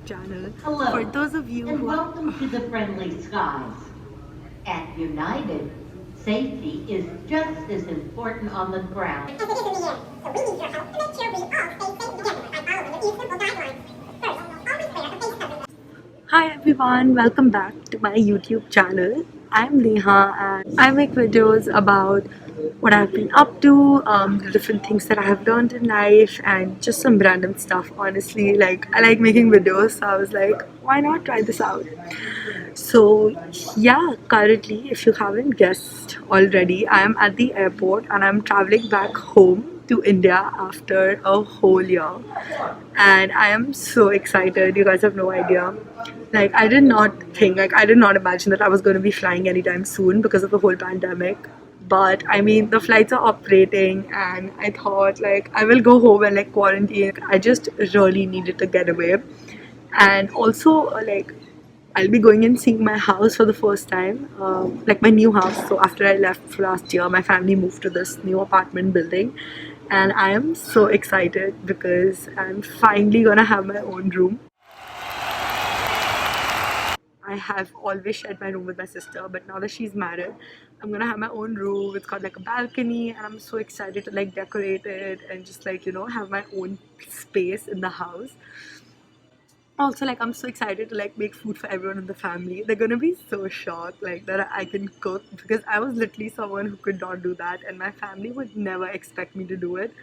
YouTube channel. Hello, For those of you and who are welcome to the friendly skies. At United, safety is just as important on the ground. As it is in the air, so we need your help to make sure we all stay safe together by following a few simple guidelines. First, always wear a face covering. Hi everyone, welcome back to my YouTube channel. I'm Neha and I make videos about what I've been up to, the different things that I have learned in life, and just some random stuff. Honestly, like I like making videos, so I was like, why not try this out? So, yeah, currently, if you haven't guessed already, I am at the airport and I'm traveling back home to India after a whole year. And I am so excited. You guys have no idea. Like, I did not imagine that I was going to be flying anytime soon because of the whole pandemic. But I mean, the flights are operating, and I thought, like, I will go home and like quarantine. I just really needed to get away. And also, like, I'll be going and seeing my house for the first time, like my new house. So after I left last year, my family moved to this new apartment building, and I am so excited because I'm finally gonna have my own room. I have always shared my room with my sister, but now that she's married, I'm gonna have my own room. It's got like a balcony, and I'm so excited to like decorate it and just like have my own space in the house. Also, like, I'm so excited to like make food for everyone in the family. They're gonna be so shocked like that I can cook, because I was literally someone who could not do that, and my family would never expect me to do it.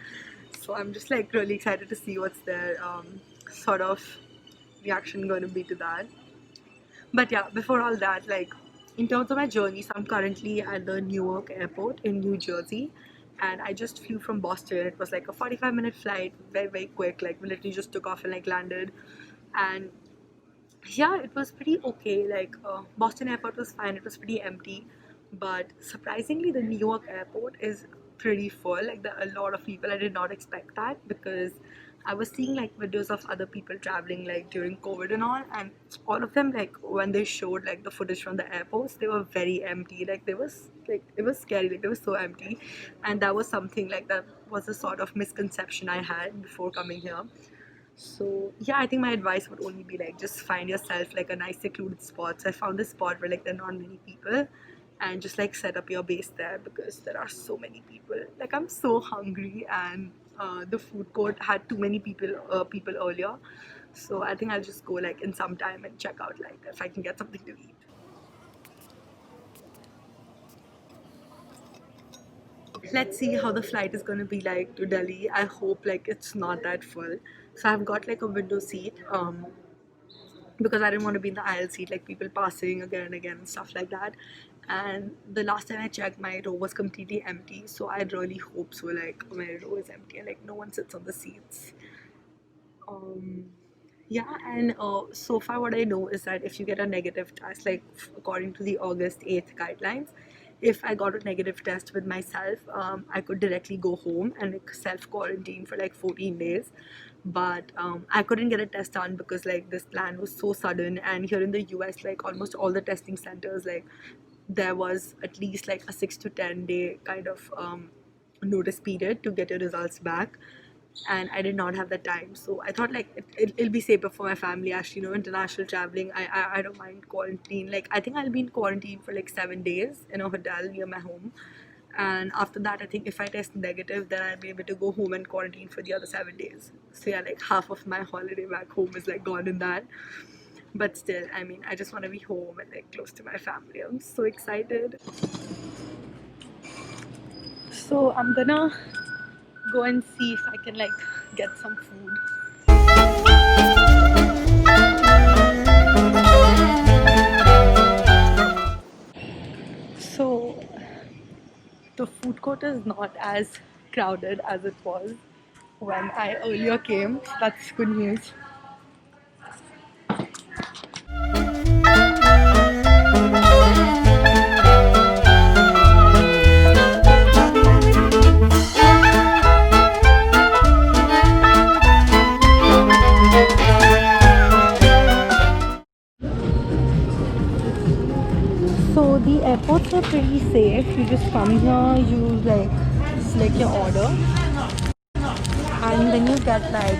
So I'm just like really excited to see what's their sort of reaction going to be to that. But yeah, before all that, like, in terms of my journey, so I'm currently at the Newark airport in New Jersey, and I just flew from Boston. It was like a 45-minute flight, very very quick. Like, we literally just took off and like landed, and yeah, it was pretty okay. Like, Boston airport was fine. It was pretty empty, but surprisingly, the New York airport is pretty full. Like, there are a lot of people. I did not expect that, because I was seeing like videos of other people traveling like during COVID and all, and all of them, like, when they showed like the footage from the airports, they were very empty. Like, they was like, it was scary. Like, they were so empty, and that was something like that was a sort of misconception I had before coming here. So yeah, I think my advice would only be like, just find yourself like a nice secluded spot. So I found this spot where like there are not many people, and just like set up your base there, because there are so many people. Like, I'm so hungry, and the food court had too many people earlier. So I think I'll just go like in some time and check out like if I can get something to eat. Let's see how the flight is going to be like to Delhi. I hope like it's not that full. So I've got like a window seat, because I didn't want to be in the aisle seat, like people passing again and again and stuff like that. And the last time I checked, my row was completely empty. So I really hope so, like my row is empty and like no one sits on the seats. Um, yeah, and so far what I know is that if you get a negative test, like according to the August 8th guidelines, if I got a negative test with myself, I could directly go home and like self quarantine for like 14 days. But I couldn't get a test done because like this plan was so sudden, and here in the US, like almost all the testing centers, like there was at least like a 6 to 10 day kind of notice period to get your results back, and I did not have the time. So I thought like it'll be safer for my family. Actually, international traveling, I don't mind quarantine. Like, I think I'll be in quarantine for like 7 days in a hotel near my home, and after that, I think if I test negative, then I'll be able to go home and quarantine for the other 7 days. So yeah, like half of my holiday back home is like gone in that. But still, I mean, I just want to be home and like close to my family. I'm so excited. So I'm gonna go and see if I can like get some food. So the food court is not as crowded as it was when I earlier came. That's good news. So the airports are pretty safe. You just come here, you like select your order, and then you get like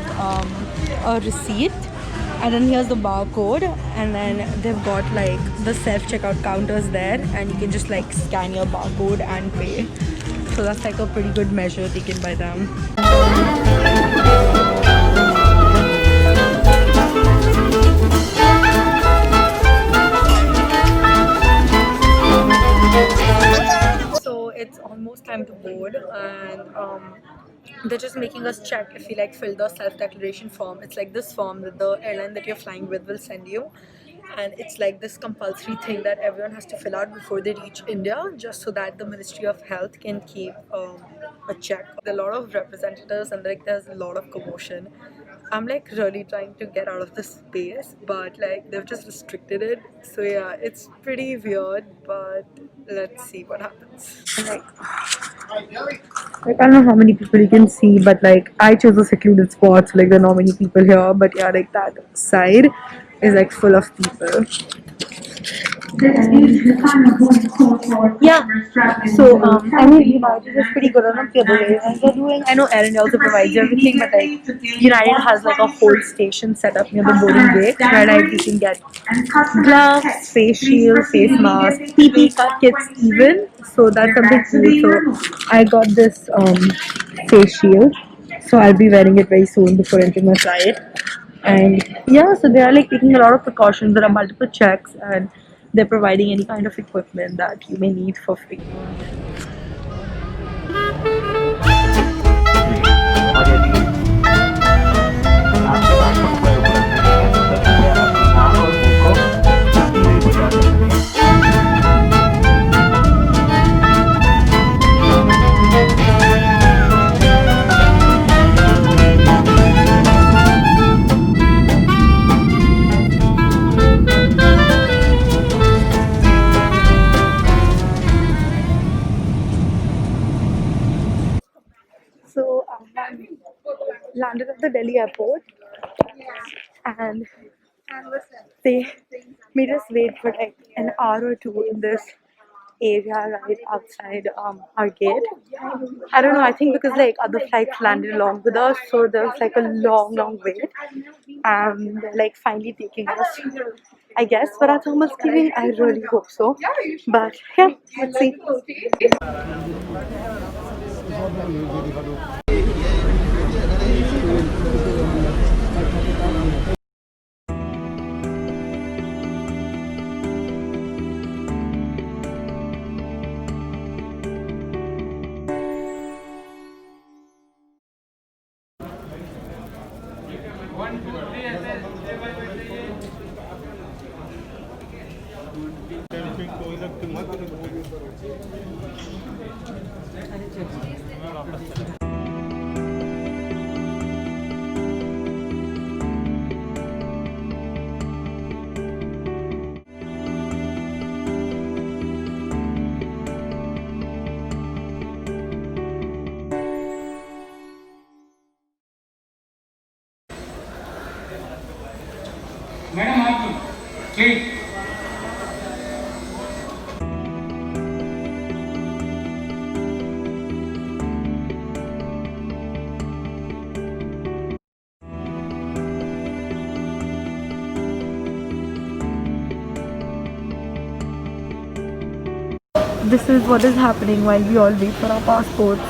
a receipt, And then here's the barcode, and then they've got like the self-checkout counters there, and you can just like scan your barcode and pay. So that's like a pretty good measure taken by them. So it's almost time to board, and they're just making us check if we like fill the self-declaration form. It's like this form that the airline that you're flying with will send you, and it's like this compulsory thing that everyone has to fill out before they reach India, just so that the Ministry of Health can keep a check. There are a lot of representatives, and like there's a lot of commotion. I'm like really trying to get out of this space, but like they've just restricted it. So yeah, it's pretty weird, but let's see what happens. Like I don't know how many people you can see, but like I chose a secluded spot, so like there are not many people here. But yeah, like that side is like full of people. Yeah. So I mean United is pretty good on the other way as they're doing. I know Air India also provides everything, but like United has like a whole station set up near the boarding gate where like you can get gloves, face shield, face mask, PPE kits even. So that's something cool. So I got this face shield. So I'll be wearing it very soon before entering my flight. And yeah, so they are like taking a lot of precautions. There are multiple checks, and they're providing any kind of equipment that you may need for free. So I landed at the Delhi airport, and they made us wait for like an hour or two in this area right outside our gate. I don't know, I think because like other flights landed along with us, so there was like a long wait. They're like finally taking us, I guess, for our thermal screening. I really hope so. But yeah, let's see. Madam आप please This is what is happening while we all wait for our passports.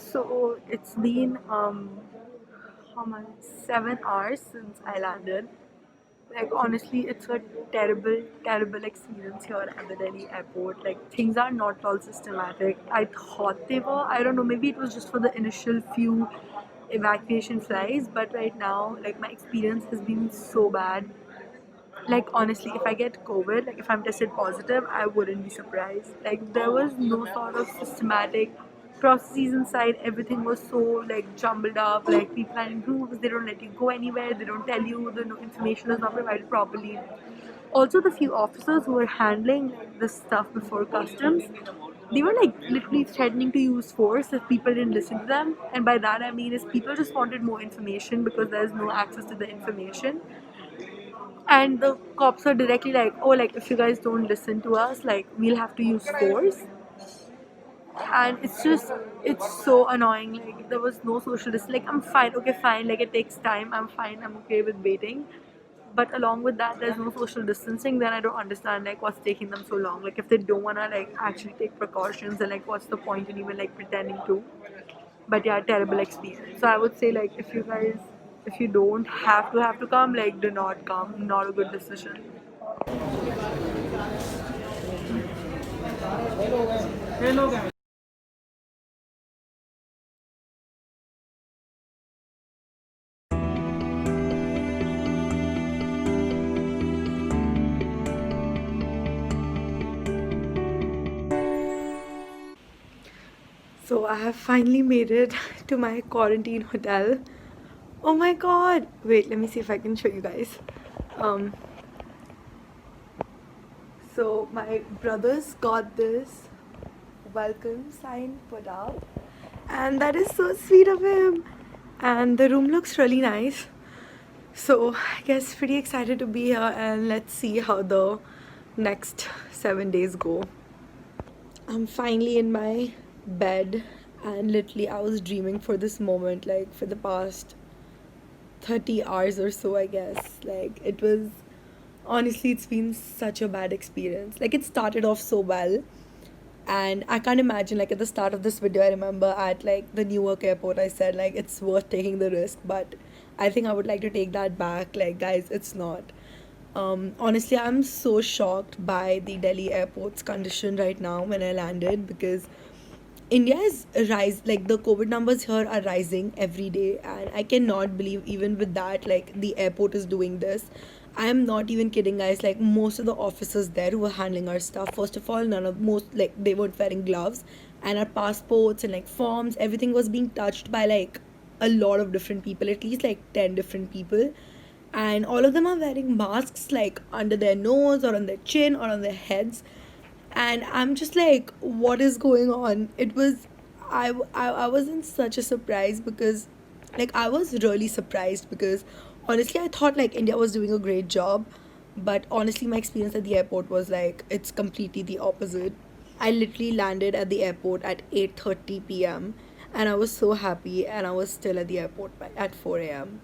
So it's been how much 7 hours since I landed. Like honestly, it's a terrible experience here at the Delhi airport. Like things are not all systematic. I thought they were. I don't know. Maybe it was just for the initial few evacuation flights, but right now, like my experience has been so bad. Like honestly, if I get COVID, like if I'm tested positive, I wouldn't be surprised. Like there was no sort of systematic processes inside. Everything was so like jumbled up. Like people are in groups, they don't let you go anywhere, they don't tell you, the information is not provided properly. Also, the few officers who were handling this stuff before customs, they were like literally threatening to use force if people didn't listen to them. And by that I mean is people just wanted more information because there's no access to the information. And the cops are directly like, oh, like if you guys don't listen to us, like we'll have to use force. And it's so annoying. Like there was no social distance. Like I'm fine, okay, fine, like it takes time, I'm fine, I'm okay with waiting, but along with that there's no social distancing. Then I don't understand like what's taking them so long. Like if they don't want to like actually take precautions, and like what's the point in even like pretending to. But yeah, terrible experience. So I would say like if you don't have to come, like do not come. Not a good decision. So I have finally made it to my quarantine hotel. Oh my god! Wait, let me see if I can show you guys. Um, so my brothers got this welcome sign put up, and that is so sweet of him. And the room looks really nice. So I guess pretty excited to be here, and let's see how the next 7 days go. I'm finally in my bed, and literally I was dreaming for this moment like for the past 30 hours or so, I guess. Like it was honestly, it's been such a bad experience. Like it started off so well, and I can't imagine, like at the start of this video I remember at like the Newark airport I said like it's worth taking the risk, but I think I would like to take that back. Like guys, it's not. Honestly, I'm so shocked by the Delhi airport's condition right now when I landed, because India is like the COVID numbers here are rising every day, and I cannot believe even with that, like the airport is doing this. I am not even kidding, guys. Like most of the officers there who were handling our stuff, first of all, none of most like they weren't wearing gloves, and our passports and like forms, everything was being touched by like a lot of different people, at least like 10 different people, and all of them are wearing masks like under their nose or on their chin or on their heads. And I'm just like, what is going on? It was I was in such a surprise, because like I was really surprised, because honestly I thought like India was doing a great job, but honestly my experience at the airport was like it's completely the opposite. I literally landed at the airport at 8:30 p.m. and I was so happy, and I was still at the airport at 4 a.m.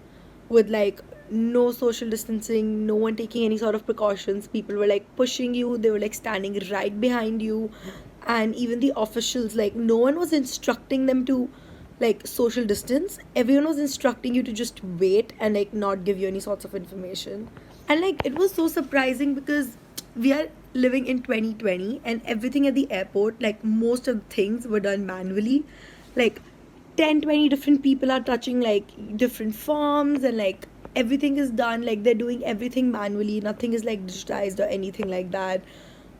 with like no social distancing, no one taking any sort of precautions. People were like pushing you, they were like standing right behind you, and even the officials, like no one was instructing them to like social distance. Everyone was instructing you to just wait and like not give you any sorts of information. And like it was so surprising, because we are living in 2020 and everything at the airport, like most of the things were done manually. Like 10, 20 different people are touching like different forms, and like everything is done, like they're doing everything manually, nothing is like digitized or anything like that.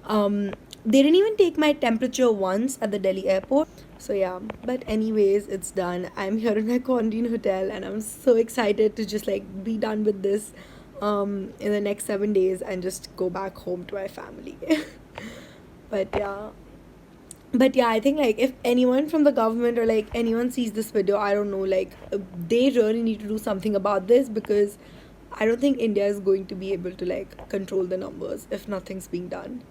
They didn't even take my temperature once at the Delhi airport. So yeah, but anyways, it's done. I'm here in my quarantine hotel, and I'm so excited to just like be done with this in the next 7 days and just go back home to my family. But yeah, I think like if anyone from the government or like anyone sees this video, I don't know, like they really need to do something about this, because I don't think India is going to be able to like control the numbers if nothing's being done.